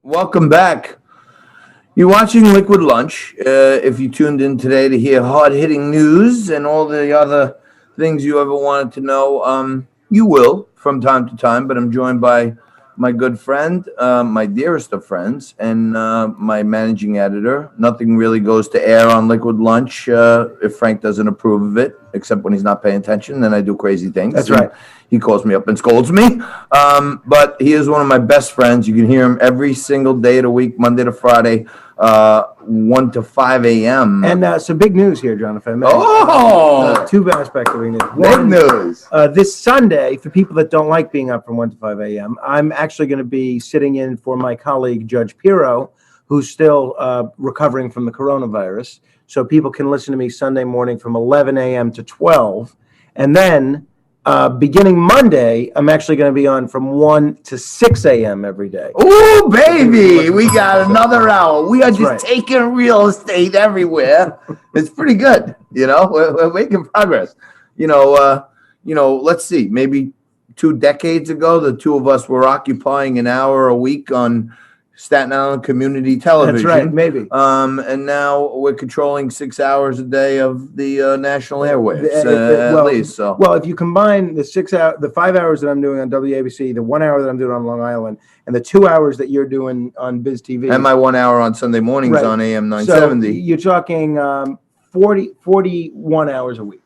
Welcome back. You're watching Liquid Lunch. If you tuned in today to hear hard-hitting news and all the other things you ever wanted to know, you will from time to time. But I'm joined by my good friend, my dearest of friends, and my managing editor. Nothing really goes to air on Liquid Lunch if Frank doesn't approve of it, except when he's not paying attention. Then I do crazy things. That's right. He calls me up and scolds me. But he is one of my best friends. You can hear him every single day of the week, Monday to Friday, 1 to 5 a.m. And some big news here, John, if I may. Two aspects of big news. Big news. This Sunday, for people that don't like being up from 1 to 5 a.m., I'm actually going to be sitting in for my colleague, Judge Pirro, who's still recovering from the coronavirus. So people can listen to me Sunday morning from 11 a.m. to 12. And then beginning Monday, I'm actually going to be on from 1 to 6 a.m. every day. Ooh, baby, we got another hour. We are just taking real estate everywhere. It's pretty good. We're making progress. Let's see. Maybe 2 decades ago, the two of us were occupying an hour a week on Staten Island community television. That's right, maybe. And now we're controlling 6 hours a day of the national airwaves, at least. So, well, if you combine the 5 hours that I'm doing on WABC, the 1 hour that I'm doing on Long Island, and the 2 hours that you're doing on BizTV, and my 1 hour on Sunday mornings on AM 970, so you're talking 41 hours a week.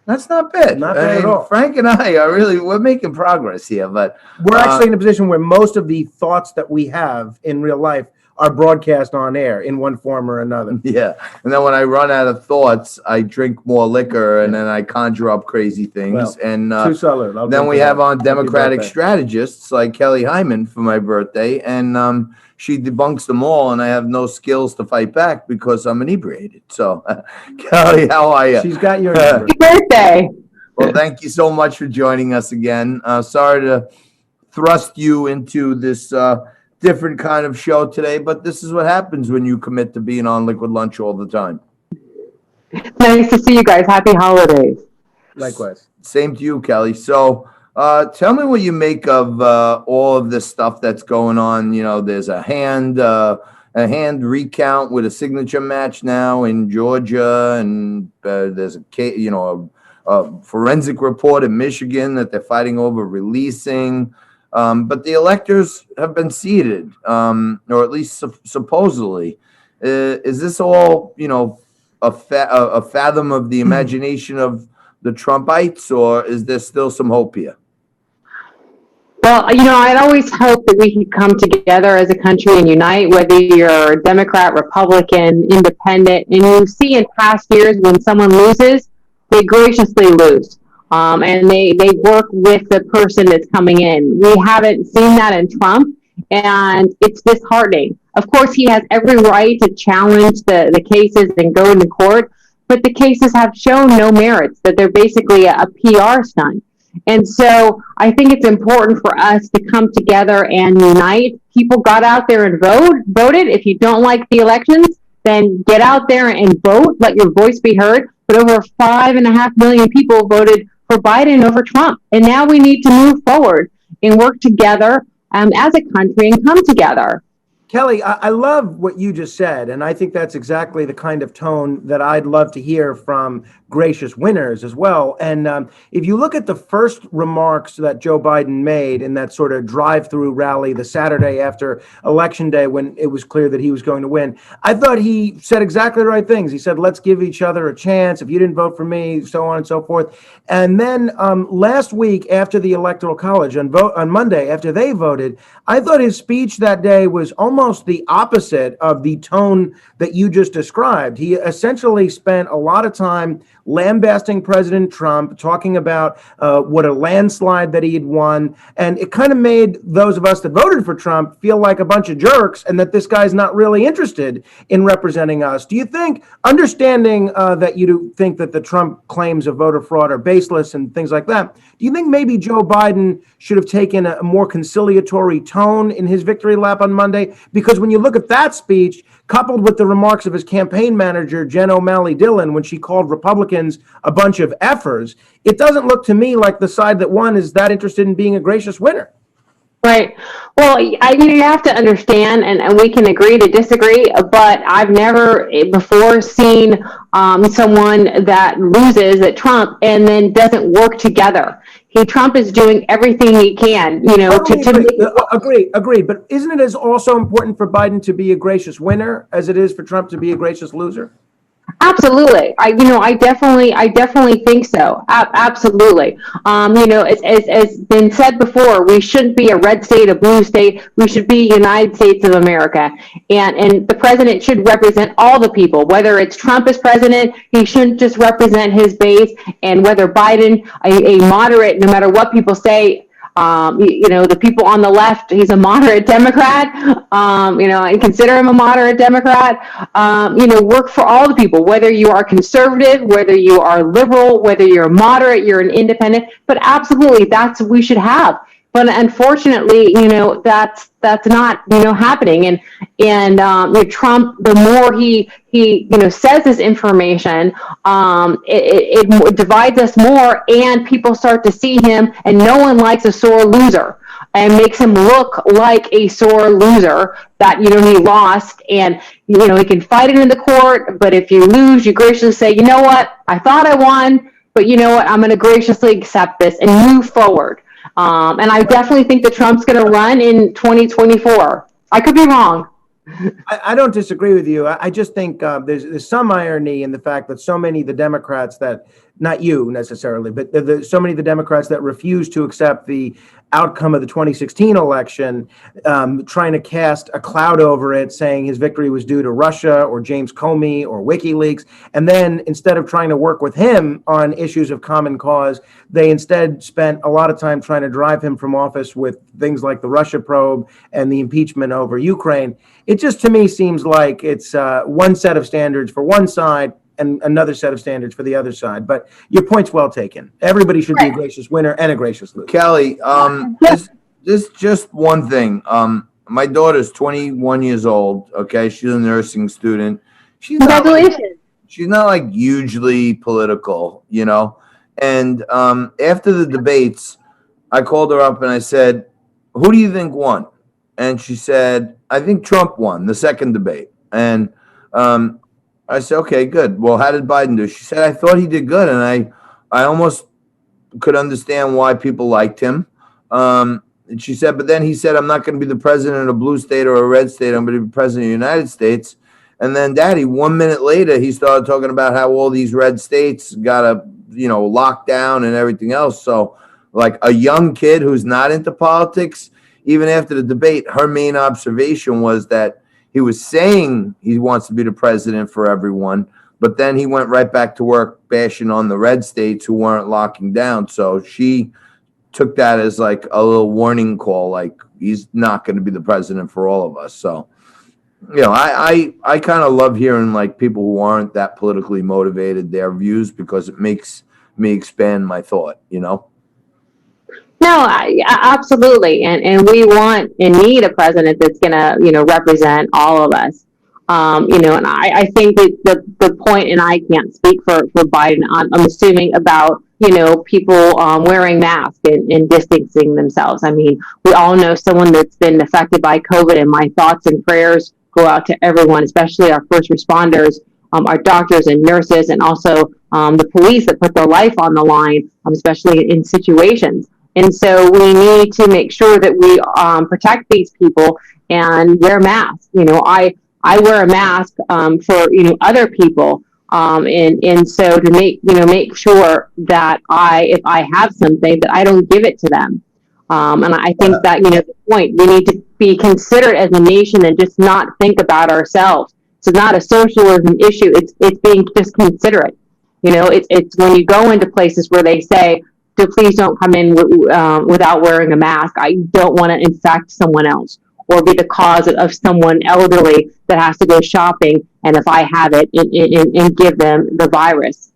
That's not bad. Not bad at all. Frank and I we're making progress here, but we're actually in a position where most of the thoughts that we have in real life are broadcast on air in one form or another. Yeah. And then when I run out of thoughts, I drink more liquor and then I conjure up crazy things. Then we have on Democratic strategists like Kelly Hyman for my birthday, and she debunks them all, and I have no skills to fight back because I'm inebriated. So, Kelly, how are you? She's got your number. Happy birthday. Well, thank you so much for joining us again. Sorry to thrust you into this different kind of show today, but this is what happens when you commit to being on Liquid Lunch all the time. Nice to see you guys. Happy holidays. Likewise. Same to you, Kelly. So tell me what you make of all of this stuff that's going on. There's a hand recount with a signature match now in Georgia, and there's a forensic report in Michigan that they're fighting over releasing. But the electors have been seated, or at least supposedly. Is this all, a fathom of the imagination of the Trumpites, or is there still some hope here? Well, I'd always hope that we could come together as a country and unite, whether you're Democrat, Republican, Independent. And you see in past years when someone loses, they graciously lose. And they work with the person that's coming in. We haven't seen that in Trump, and it's disheartening. Of course, he has every right to challenge the cases and go into court, but the cases have shown no merits, that they're basically a PR stunt. And so I think it's important for us to come together and unite. People got out there and voted. If you don't like the elections, then get out there and vote. Let your voice be heard. But over 5.5 million people voted for Biden over Trump. And now we need to move forward and work together as a country and come together. Kelly, I love what you just said, and I think that's exactly the kind of tone that I'd love to hear from gracious winners as well. And if you look at the first remarks that Joe Biden made in that sort of drive-through rally the Saturday after Election Day when it was clear that he was going to win, I thought he said exactly the right things. He said, let's give each other a chance. If you didn't vote for me, so on and so forth. And then last week after the Electoral College, on Monday, after they voted, I thought his speech that day was almost the opposite of the tone that you just described. He essentially spent a lot of time lambasting President Trump, talking about what a landslide that he had won. And it kind of made those of us that voted for Trump feel like a bunch of jerks and that this guy's not really interested in representing us. Do you think, understanding that you think that the Trump claims of voter fraud are baseless and things like that, do you think maybe Joe Biden should have taken a more conciliatory tone in his victory lap on Monday? Because when you look at that speech, coupled with the remarks of his campaign manager, Jen O'Malley Dillon, when she called Republicans a bunch of effers, it doesn't look to me like the side that won is that interested in being a gracious winner. Right. Well, you have to understand, and we can agree to disagree, but I've never before seen someone that loses at Trump and then doesn't work together. Trump is doing everything he can, Totally to agree. make it work. Agree. But isn't it as also important for Biden to be a gracious winner as it is for Trump to be a gracious loser? Absolutely. I definitely think so. Absolutely. As been said before, we shouldn't be a red state, a blue state. We should be United States of America. And the president should represent all the people. Whether it's Trump as president, he shouldn't just represent his base. And whether Biden, a moderate, no matter what people say, the people on the left, he's a moderate Democrat, and consider him a moderate Democrat, work for all the people, whether you are conservative, whether you are liberal, whether you're moderate, you're an independent, but absolutely that's what we should have. But unfortunately, that's not, happening. And Trump, the more he says this information, it divides us more, and people start to see him, and no one likes a sore loser, and makes him look like a sore loser that, he lost, and, he can fight it in the court, but if you lose, you graciously say, you know what, I thought I won, but you know what, I'm going to graciously accept this and move forward. And I definitely think that Trump's going to run in 2024. I could be wrong. I don't disagree with you. I just think there's some irony in the fact that so many of the Democrats that, not you necessarily, but so many of the Democrats that refuse to accept the outcome of the 2016 election, trying to cast a cloud over it, saying his victory was due to Russia or James Comey or WikiLeaks. And then instead of trying to work with him on issues of common cause, they instead spent a lot of time trying to drive him from office with things like the Russia probe and the impeachment over Ukraine. It just, to me, seems like it's one set of standards for one side and another set of standards for the other side. But your point's well taken. Everybody should be a gracious winner and a gracious loser. Kelly, this just one thing. My daughter's 21 years old. Okay, she's a nursing student. Congratulations. She's not like hugely political, And after the debates, I called her up and I said, "Who do you think won?" And she said, "I think Trump won the second debate." And I said, "Okay, good. Well, how did Biden do?" She said, "I thought he did good, and I almost could understand why people liked him." And she said, "But then he said, I'm not going to be the president of a blue state or a red state. I'm going to be president of the United States." And then, Daddy, 1 minute later, he started talking about how all these red states got a lockdown and everything else. So, like a young kid who's not into politics, even after the debate, her main observation was that he was saying he wants to be the president for everyone, but then he went right back to work bashing on the red states who weren't locking down. So she took that as like a little warning call, like he's not going to be the president for all of us. So, I kind of love hearing like people who aren't that politically motivated, their views, because it makes me expand my thought, No, absolutely. And we want and need a president that's going to, represent all of us. And I think that the point, and I can't speak for Biden, I'm assuming about, people wearing masks and distancing themselves. I mean, we all know someone that's been affected by COVID, and my thoughts and prayers go out to everyone, especially our first responders, our doctors and nurses, and also the police that put their life on the line, especially in situations. And so we need to make sure that we protect these people and wear masks. I wear a mask for other people, and so to make sure that if I have something, that I don't give it to them. And I think that the point, we need to be considerate as a nation and just not think about ourselves. It's not a socialism issue. It's being just considerate. It's when you go into places where they say, please don't come in without wearing a mask. I don't want to infect someone else or be the cause of someone elderly that has to go shopping, and if I have it, and give them the virus.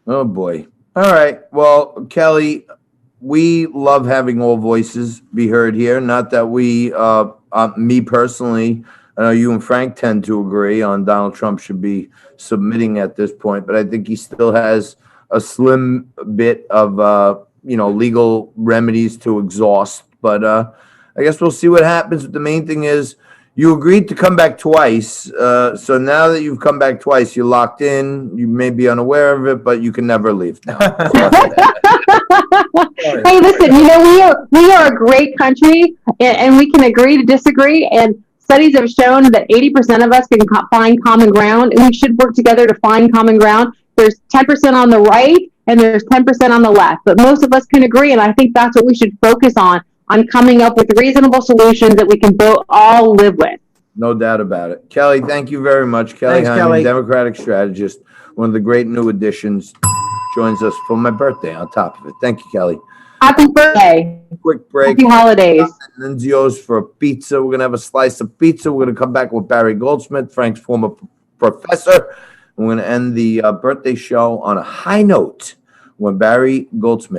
Oh, boy. All right. Well, Kelly, we love having all voices be heard here. Not that we, me personally, I know you and Frank tend to agree on Donald Trump should be submitting at this point, but I think he still has a slim bit of legal remedies to exhaust. But I guess we'll see what happens. But the main thing is you agreed to come back twice. So now that you've come back twice, you're locked in. You may be unaware of it, but you can never leave now. Hey, listen, we are a great country, and we can agree to disagree. And studies have shown that 80% of us can find common ground, and we should work together to find common ground. There's 10% on the right, and there's 10% on the left, but most of us can agree, and I think that's what we should focus on coming up with reasonable solutions that we can both all live with. No doubt about it. Kelly, thank you very much. Kelly Thanks, Hyman, Kelly. Democratic strategist, one of the great new additions, joins us for my birthday on top of it. Thank you, Kelly. Happy birthday. Quick break. Happy holidays. Nunzio's for a pizza. We're going to have a slice of pizza. We're going to come back with Barry Goldsmith, Frank's former professor. We're going to end the birthday show on a high note when Barry Goldsmith